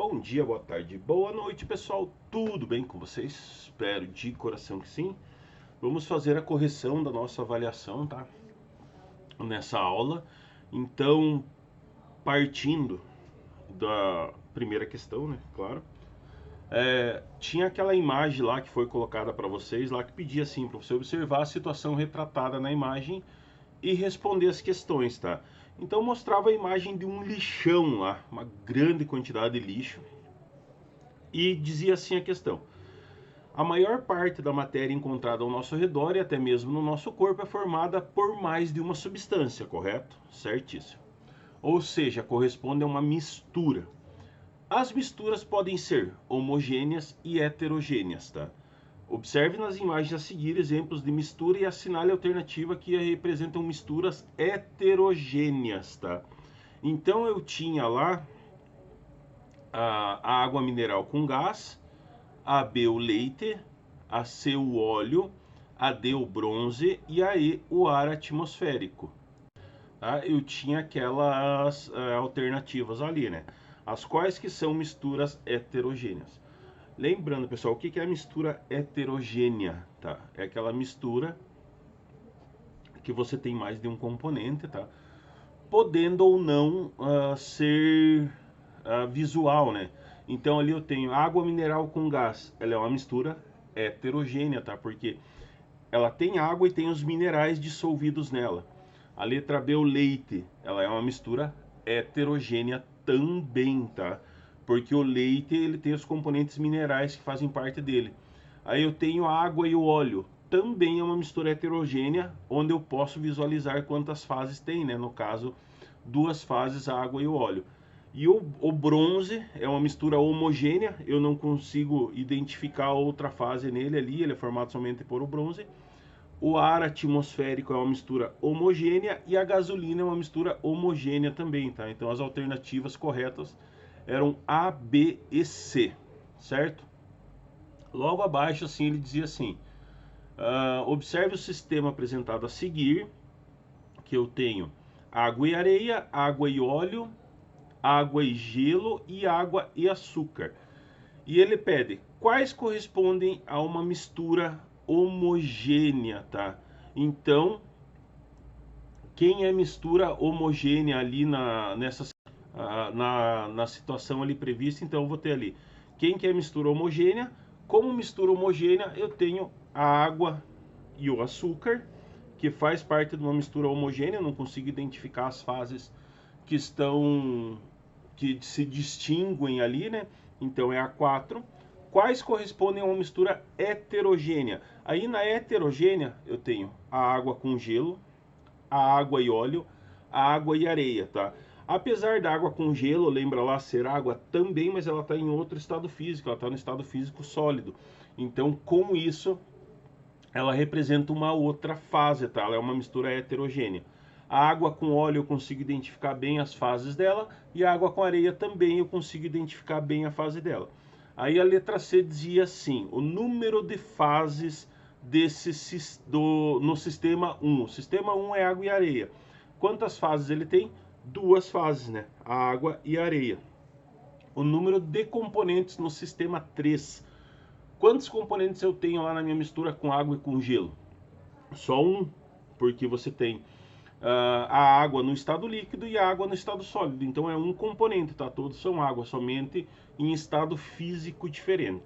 Bom dia, boa tarde, boa noite, pessoal. Tudo bem com vocês? Espero de coração que sim. Vamos fazer a correção da nossa avaliação, tá? Nessa aula. Então, partindo da primeira questão, né? Claro. Tinha aquela imagem lá que foi colocada para vocês, lá que pedia assim para você observar a situação retratada na imagem e responder as questões, tá? Então mostrava a imagem de um lixão lá, uma grande quantidade de lixo. E dizia assim a questão: a maior parte da matéria encontrada ao nosso redor e até mesmo no nosso corpo é formada por mais de uma substância, correto? Certíssimo. Ou seja, corresponde a uma mistura. As misturas podem ser homogêneas e heterogêneas, tá? Observe nas imagens a seguir exemplos de mistura e assinale a alternativa que representam misturas heterogêneas, tá? Então eu tinha lá a água mineral com gás, a B o leite, a C o óleo, a D o bronze e a E o ar atmosférico. Tá? Eu tinha aquelas alternativas ali, né? As quais que são misturas heterogêneas. Lembrando, pessoal, o que é a mistura heterogênea? Tá? É aquela mistura que você tem mais de um componente, tá? Podendo ou não ser visual, né? Então ali eu tenho água mineral com gás. Ela é uma mistura heterogênea, tá? Porque ela tem água e tem os minerais dissolvidos nela. A letra B, o leite, ela é uma mistura heterogênea também, tá? Porque o leite ele tem os componentes minerais que fazem parte dele. Aí eu tenho a água e o óleo. Também é uma mistura heterogênea, onde eu posso visualizar quantas fases tem, né? No caso, duas fases, a água e o óleo. E o bronze é uma mistura homogênea, eu não consigo identificar outra fase nele ali, ele é formado somente por o bronze. O ar atmosférico é uma mistura homogênea e a gasolina é uma mistura homogênea também, tá? Então as alternativas corretas eram A, B e C, certo? Logo abaixo, assim, ele dizia assim: observe o sistema apresentado a seguir, que eu tenho água e areia, água e óleo, água e gelo e água e açúcar. E ele pede quais correspondem a uma mistura homogênea, tá? Então, quem é mistura homogênea ali na situação ali prevista, então eu vou ter ali quem que é mistura homogênea. Como mistura homogênea, eu tenho a água e o açúcar, que faz parte de uma mistura homogênea. Eu não consigo identificar as fases que se distinguem ali, né? Então é a 4. Quais correspondem a uma mistura heterogênea? Aí na heterogênea eu tenho a água com gelo, a água e óleo, a água e areia, tá? Apesar da água com gelo, lembra lá, ser água também, mas ela está em outro estado físico, ela está no estado físico sólido. Então, com isso, ela representa uma outra fase, tá? Ela é uma mistura heterogênea. A água com óleo eu consigo identificar bem as fases dela, e a água com areia também eu consigo identificar bem a fase dela. Aí a letra C dizia assim: o número de fases no sistema 1. O sistema 1 é água e areia. Quantas fases ele tem? Duas fases, né? A água e a areia. O número de componentes no sistema 3. Quantos componentes eu tenho lá na minha mistura com água e com gelo? Só um, porque você tem a água no estado líquido e a água no estado sólido. Então é um componente, tá? Todos são água, somente em estado físico diferente.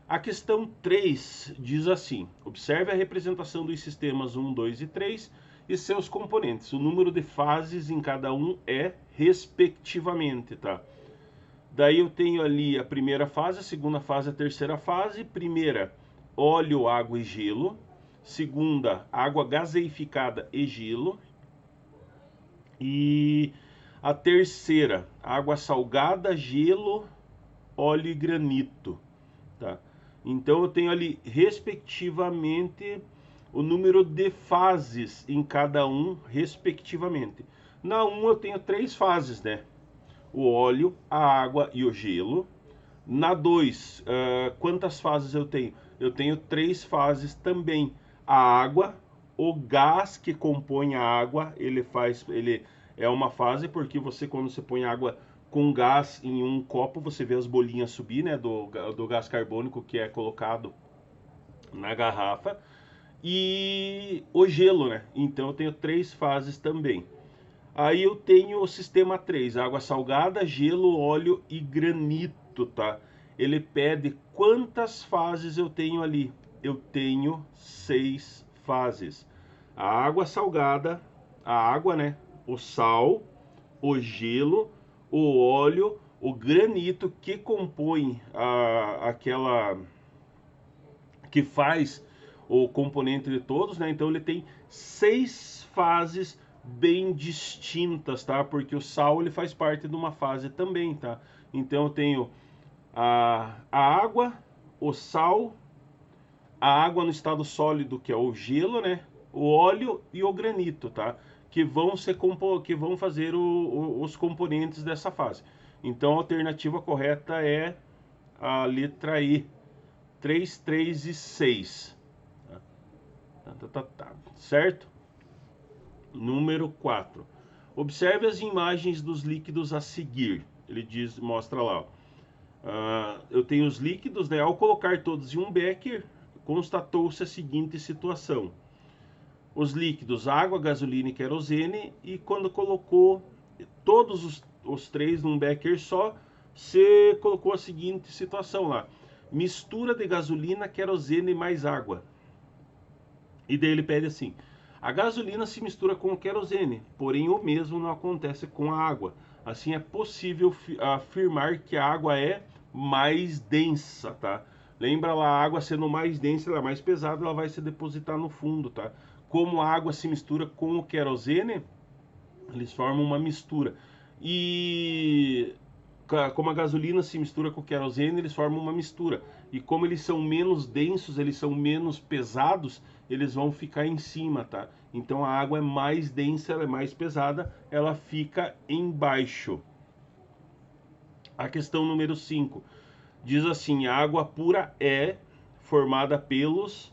A questão 3 diz assim: observe a representação dos sistemas 1, 2 e 3 e seus componentes. O número de fases em cada um é respectivamente, tá? Daí eu tenho ali a primeira fase, a segunda fase, a terceira fase. Primeira, óleo, água e gelo. Segunda, água gaseificada e gelo. E a terceira, água salgada, gelo, óleo e granito, tá? Então eu tenho ali, respectivamente, o número de fases em cada um, respectivamente. Na 1 eu tenho 3 fases, né? O óleo, a água e o gelo. Na 2, quantas fases eu tenho? Eu tenho 3 fases também. A água, o gás que compõe a água, ele é uma fase, porque quando você põe água com gás em um copo, você vê as bolinhas subir, né, do gás carbônico que é colocado na garrafa, e o gelo, né? Então eu tenho 3 fases também. Aí eu tenho o sistema 3, água salgada, gelo, óleo e granito, tá? Ele pede quantas fases eu tenho ali. Eu tenho 6 fases. A água salgada, a água, né? O sal, o gelo, o óleo, o granito que compõe aquela que faz o componente de todos, né? Então ele tem 6 fases bem distintas, tá? Porque o sal ele faz parte de uma fase também, tá? Então eu tenho a água, o sal, a água no estado sólido, que é o gelo, né? O óleo e o granito, tá? Que vão fazer os componentes dessa fase. Então a alternativa correta é a letra E, 3, 3 e 6. Certo? Número 4. Observe as imagens dos líquidos a seguir. Ele mostra lá. Eu tenho os líquidos, né? Ao colocar todos em um becker, constatou-se a seguinte situação. Os líquidos, água, gasolina e querosene, e quando colocou todos os 3 num becker só, você colocou a seguinte situação lá. Mistura de gasolina, querosene mais água. E daí ele pede assim: a gasolina se mistura com o querosene, porém o mesmo não acontece com a água. Assim é possível afirmar que a água é mais densa, tá? Lembra lá, a água sendo mais densa, ela é mais pesada, ela vai se depositar no fundo, tá? Como a água se mistura com o querosene, eles formam uma mistura. E como a gasolina se mistura com o querosene, eles formam uma mistura. E como eles são menos densos, eles são menos pesados, eles vão ficar em cima, tá? Então a água é mais densa, ela é mais pesada, ela fica embaixo. A questão número 5 diz assim: a água pura é formada pelos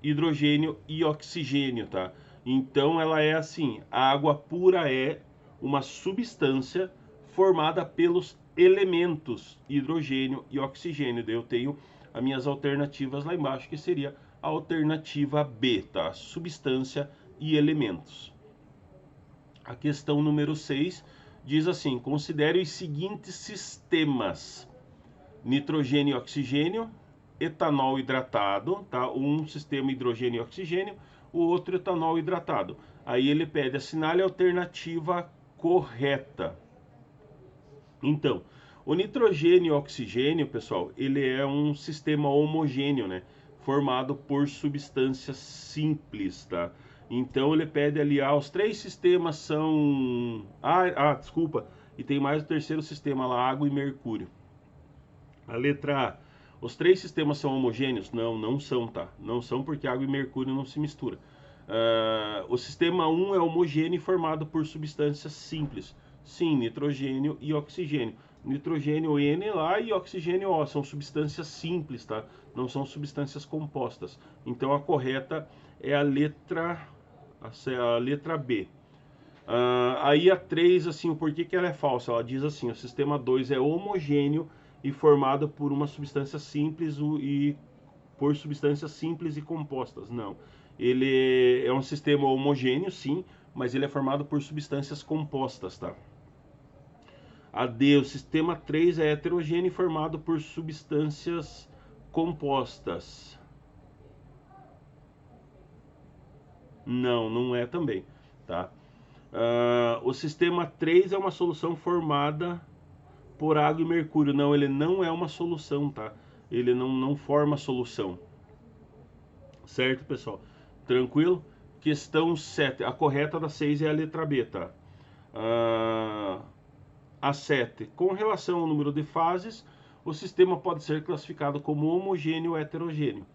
hidrogênio e oxigênio, tá? Então ela é assim: a água pura é uma substância formada pelos elementos hidrogênio e oxigênio. Daí eu tenho as minhas alternativas lá embaixo, que seria a alternativa B, tá? Substância e elementos. A questão número 6 diz assim: considere os seguintes sistemas: nitrogênio e oxigênio, etanol hidratado, tá? Um sistema hidrogênio e oxigênio, o outro etanol hidratado. Aí ele pede: assinale a alternativa correta. Então, o nitrogênio e oxigênio, pessoal, ele é um sistema homogêneo, né? Formado por substâncias simples, tá? Então ele pede ali, os 3 sistemas são... desculpa, e tem mais o terceiro sistema lá, água e mercúrio. A letra A. Os 3 sistemas são homogêneos? Não, não são, tá? Não são porque água e mercúrio não se misturam. O sistema 1 é homogêneo e formado por substâncias simples. Sim, nitrogênio e oxigênio. Nitrogênio N lá e oxigênio O. São substâncias simples, tá? Não são substâncias compostas. Então a correta é a letra B. Aí a 3, assim, o porquê que ela é falsa? Ela diz assim: o sistema 2 é homogêneo e formado por uma substância simples e por substâncias simples e compostas. Não. Ele é um sistema homogêneo, sim, mas ele é formado por substâncias compostas, tá? A D, o sistema 3 é heterogêneo e formado por substâncias compostas. Não, não é também, tá? O sistema 3 é uma solução formada por água e mercúrio. Não, ele não é uma solução, tá? Ele não forma solução. Certo, pessoal? Tranquilo? Questão 7. A correta da 6 é a letra B, tá? A 7. Com relação ao número de fases, o sistema pode ser classificado como homogêneo ou heterogêneo.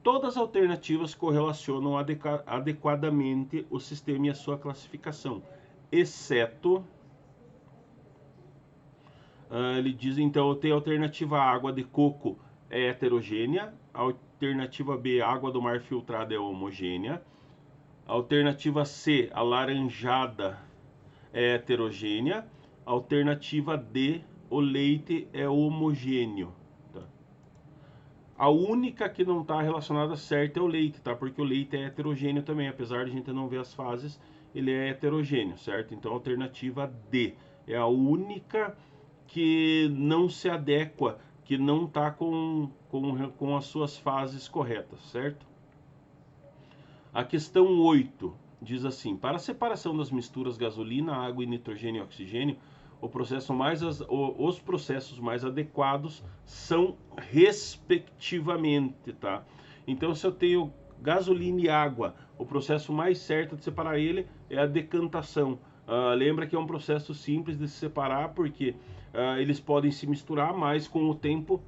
Todas as alternativas correlacionam adequadamente o sistema e a sua classificação, exceto... ele diz, então, tem a alternativa A, água de coco é heterogênea. A alternativa B, água do mar filtrada é homogênea. A alternativa C, alaranjada, é heterogênea. Alternativa D, o leite é homogêneo. Tá? A única que não está relacionada certa é o leite, tá? Porque o leite é heterogêneo também, apesar de a gente não ver as fases, ele é heterogêneo, certo? Então, alternativa D é a única que não se adequa, que não está com as suas fases corretas, certo? A questão 8 diz assim: para a separação das misturas gasolina, água e nitrogênio e oxigênio, os processos mais adequados são respectivamente, tá? Então, se eu tenho gasolina e água, o processo mais certo de separar ele é a decantação. Lembra que é um processo simples de se separar, porque eles podem se misturar, mas com o tempo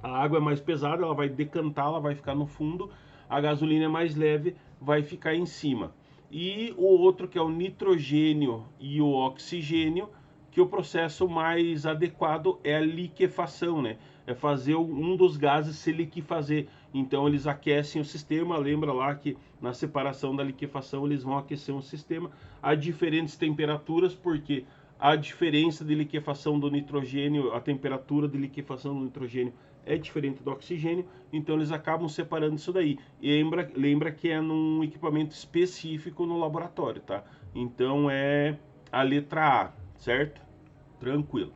a água é mais pesada, ela vai decantar, ela vai ficar no fundo, a gasolina é mais leve, vai ficar em cima. E o outro, que é o nitrogênio e o oxigênio, que o processo mais adequado é a liquefação, né? É fazer um dos gases se liquefazer. Então eles aquecem o sistema, lembra lá que na separação da liquefação eles vão aquecer um sistema a diferentes temperaturas, porque a diferença de liquefação do nitrogênio, a temperatura de liquefação do nitrogênio é diferente do oxigênio, então eles acabam separando isso daí. E lembra que é num equipamento específico no laboratório, tá? Então é a letra A, certo? Tranquilo.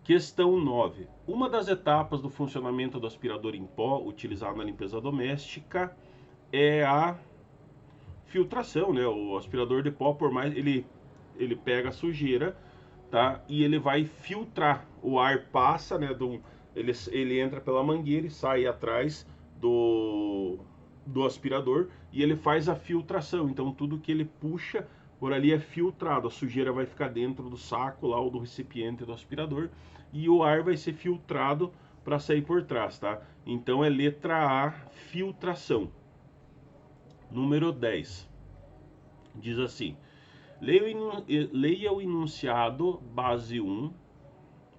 Questão 9. Uma das etapas do funcionamento do aspirador em pó utilizado na limpeza doméstica é a filtração, né? O aspirador de pó, por mais ele pega a sujeira, tá? E ele vai filtrar. O ar passa, né? Ele entra pela mangueira e sai atrás do aspirador e ele faz a filtração. Então tudo que ele puxa por ali é filtrado. A sujeira vai ficar dentro do saco lá ou do recipiente do aspirador e o ar vai ser filtrado para sair por trás, tá? Então é letra A, filtração. Número 10. Diz assim: leia o enunciado base 1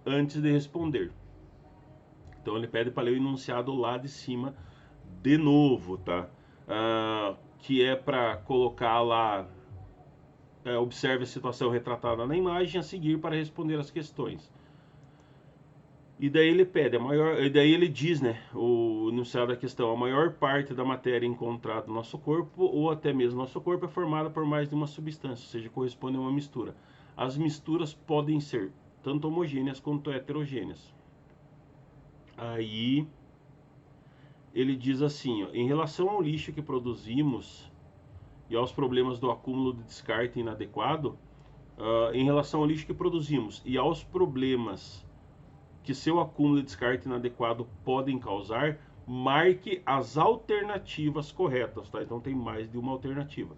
antes de responder. Então ele pede para ler o enunciado lá de cima de novo, tá? Que é para colocar lá, observe a situação retratada na imagem a seguir para responder as questões. E daí ele pede, daí ele diz, né, o enunciado da questão: a maior parte da matéria encontrada no nosso corpo, ou até mesmo nosso corpo, é formada por mais de uma substância, ou seja, corresponde a uma mistura. As misturas podem ser tanto homogêneas quanto heterogêneas. Aí ele diz assim, ó: em relação ao lixo que produzimos e aos problemas do acúmulo de descarte inadequado, em relação ao lixo que produzimos e aos problemas que seu acúmulo e descarte inadequado podem causar, marque as alternativas corretas, tá? Então tem mais de uma alternativa.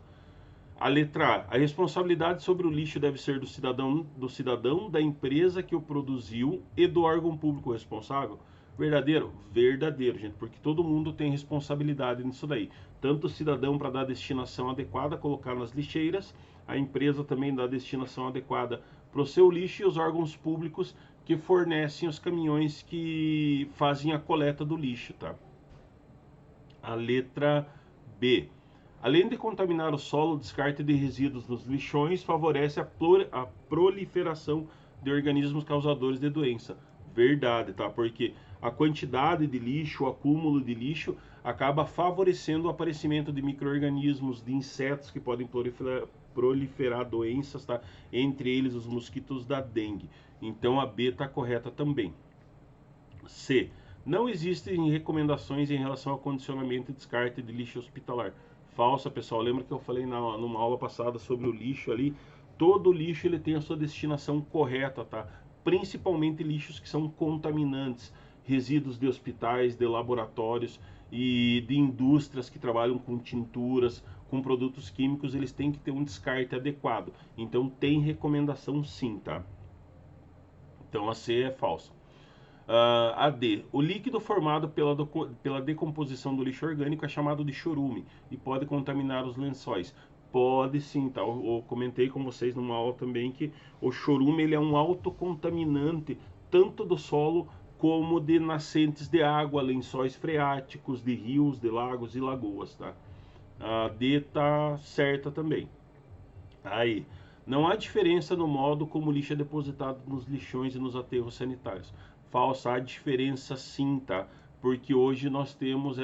A letra A: a responsabilidade sobre o lixo deve ser do cidadão, da empresa que o produziu e do órgão público responsável. Verdadeiro? Verdadeiro, gente, porque todo mundo tem responsabilidade nisso daí. Tanto o cidadão para dar a destinação adequada, colocar nas lixeiras, a empresa também dá a destinação adequada para o seu lixo e os órgãos públicos que fornecem os caminhões que fazem a coleta do lixo, tá? A letra B: além de contaminar o solo, o descarte de resíduos nos lixões favorece a proliferação de organismos causadores de doença. Verdade, tá? Porque a quantidade de lixo, o acúmulo de lixo, acaba favorecendo o aparecimento de micro-organismos, de insetos que podem proliferar doenças, tá? Entre eles os mosquitos da dengue. Então a B está correta também. C: não existem recomendações em relação ao condicionamento e descarte de lixo hospitalar. Falsa, pessoal. Lembra que eu falei numa aula passada sobre o lixo ali? Todo lixo ele tem a sua destinação correta, tá? Principalmente lixos que são contaminantes, resíduos de hospitais, de laboratórios e de indústrias que trabalham com tinturas, com produtos químicos, eles têm que ter um descarte adequado. Então tem recomendação sim, tá? Então a C é falsa. A D: o líquido formado pela decomposição do lixo orgânico é chamado de chorume e pode contaminar os lençóis. Pode sim, tá? Eu comentei com vocês numa aula também que o chorume ele é um autocontaminante tanto do solo como de nascentes de água, lençóis freáticos, de rios, de lagos e lagoas, tá? A D tá certa também. Aí, Não há diferença no modo como o lixo é depositado nos lixões e nos aterros sanitários. Falsa, há diferença sim, tá? Porque hoje nós temos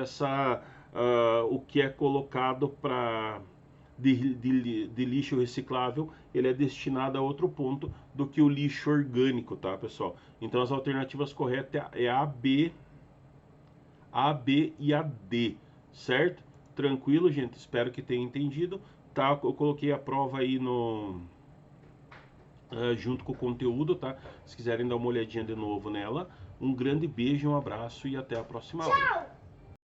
o que é colocado para de lixo reciclável, ele é destinado a outro ponto do que o lixo orgânico, tá, pessoal? Então as alternativas corretas é A, B e a D, certo? Tranquilo, gente? Espero que tenha entendido. Tá, eu coloquei a prova aí no junto com o conteúdo, tá? Se quiserem dar uma olhadinha de novo nela. Um grande beijo, um abraço e até a próxima aula.